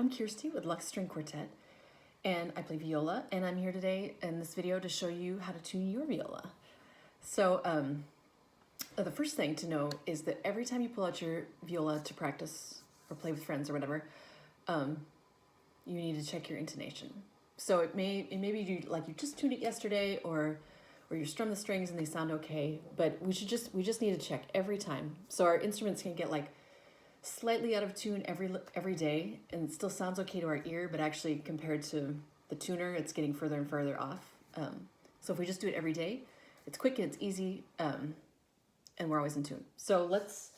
I'm Kirsti with Lux String Quartet, and I play viola, and I'm here today in this video to show you how to tune your viola. So the first thing to know is that every time you pull out your viola to practice or play with friends or whatever, you need to check your intonation. So it may be you just tuned it yesterday, or you strum the strings and they sound okay, but we just need to check every time. So our instruments can get like slightly out of tune every day, and it still sounds okay to our ear, but actually compared to the tuner, it's getting further and further off. So if we just do it every day, it's quick and it's easy, and we're always in tune. So let's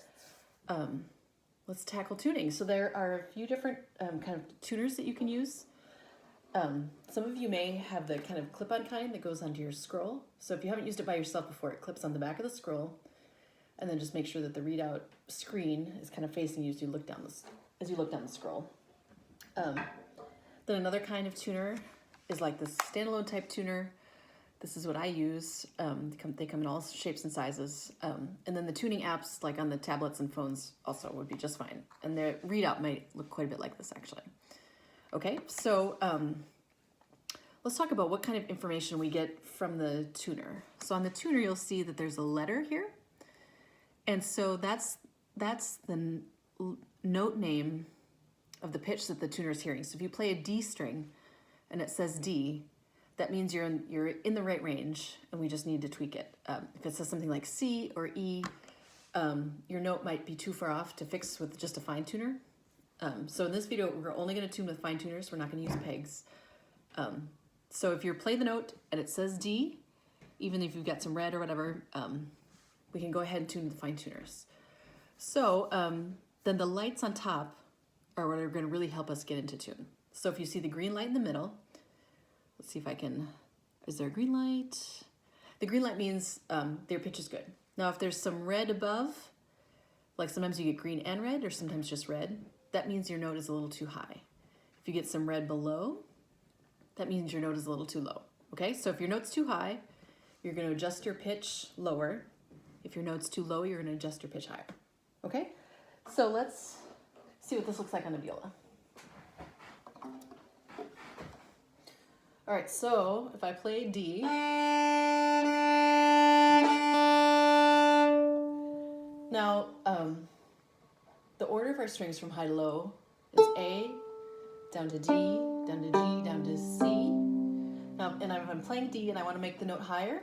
tackle tuning. So there are a few different kind of tuners that you can use. Some of you may have the kind of clip-on kind that goes onto your scroll. So if you haven't used it by yourself before, it clips on the back of the scroll, and then just make sure that the readout screen is kind of facing you as you look down the scroll. Then another kind of tuner is like this standalone type tuner. This is what I use. They come in all shapes and sizes. And then the tuning apps, like on the tablets and phones, also would be just fine. And the readout might look quite a bit like this, actually. Okay, so let's talk about what kind of information we get from the tuner. So on the tuner, you'll see that there's a letter here. And so that's the note name of the pitch that the tuner is hearing. So if you play a D string and it says D, that means you're in the right range, and we just need to tweak it. If it says something like C or E, your note might be too far off to fix with just a fine tuner. So in this video, we're only going to tune with fine tuners. We're not going to use pegs. So if you're playing the note and it says D, even if you've got some red or whatever, we can go ahead and tune the fine tuners. So then the lights on top are what are going to really help us get into tune. So if you see the green light in the middle, let's see if I can, is there a green light? The green light means their pitch is good. Now if there's some red above, like sometimes you get green and red, or sometimes just red, that means your note is a little too high. If you get some red below, that means your note is a little too low. Okay, so if your note's too high, you're going to adjust your pitch lower. If your note's too low, you're going to adjust your pitch higher. Okay, so let's see what this looks like on the viola. All right, so if I play D, now the order of our strings from high to low is A, down to D, down to G, down to C. Now, and if I'm playing D and I want to make the note higher,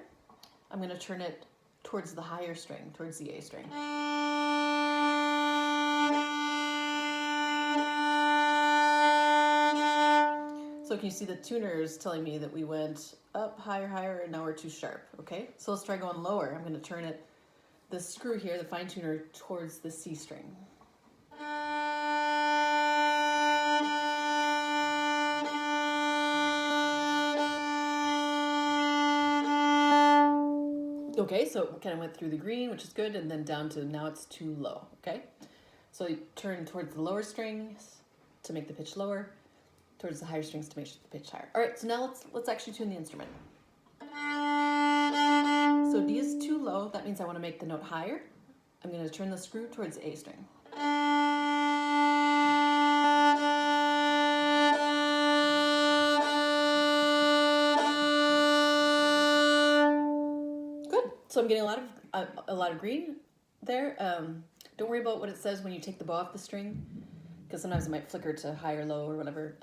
I'm going to turn it towards the higher string, towards the A string. So can you see the tuner is telling me that we went up, higher, higher, and now we're too sharp, okay? So let's try going lower. I'm going to turn it, the screw here, the fine tuner, towards the C string. Okay, so it kind of went through the green, which is good, and then down to now it's too low, okay? So you turn towards the lower strings to make the pitch lower, towards the higher strings to make the pitch higher. All right, so now let's actually tune the instrument. So D is too low, that means I want to make the note higher. I'm going to turn the screw towards the A string. So I'm getting a lot of green there. Don't worry about what it says when you take the bow off the string, because sometimes it might flicker to high or low or whatever.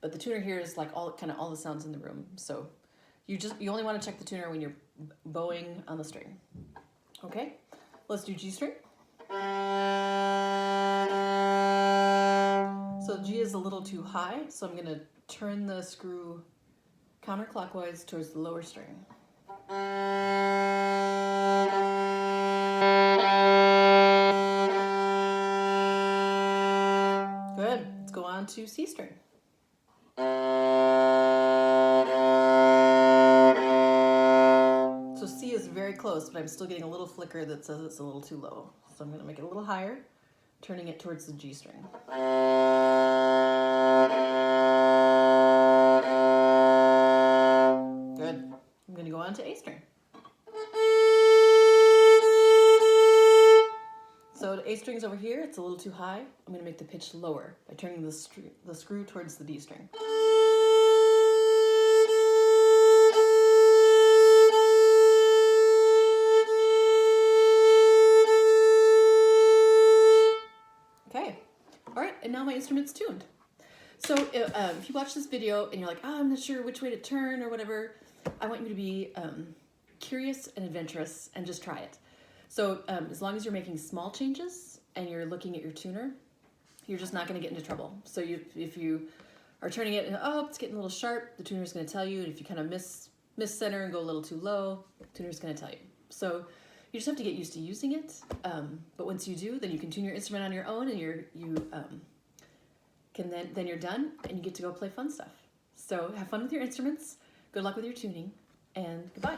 But the tuner here is like all the sounds in the room. So you only want to check the tuner when you're bowing on the string. Okay, let's do G string. So G is a little too high, so I'm going to turn the screw counterclockwise towards the lower string. Good. Let's go on to C string. So C is very close, but I'm still getting a little flicker that says it's a little too low. So I'm going to make it a little higher, turning it towards the G string. Good. I'm going to go on to A string. So A string strings over here, it's a little too high. I'm going to make the pitch lower by turning the screw towards the D string. Okay, all right, and now my instrument's tuned. So if you watch this video and you're like, oh, I'm not sure which way to turn or whatever, I want you to be curious and adventurous and just try it. So as long as you're making small changes and you're looking at your tuner, you're just not going to get into trouble. So if you are turning it and, oh, it's getting a little sharp, the tuner's going to tell you. And if you kind of miss center and go a little too low, the tuner's going to tell you. So you just have to get used to using it. But once you do, then you can tune your instrument on your own, and then you're done and you get to go play fun stuff. So have fun with your instruments. Good luck with your tuning, and goodbye.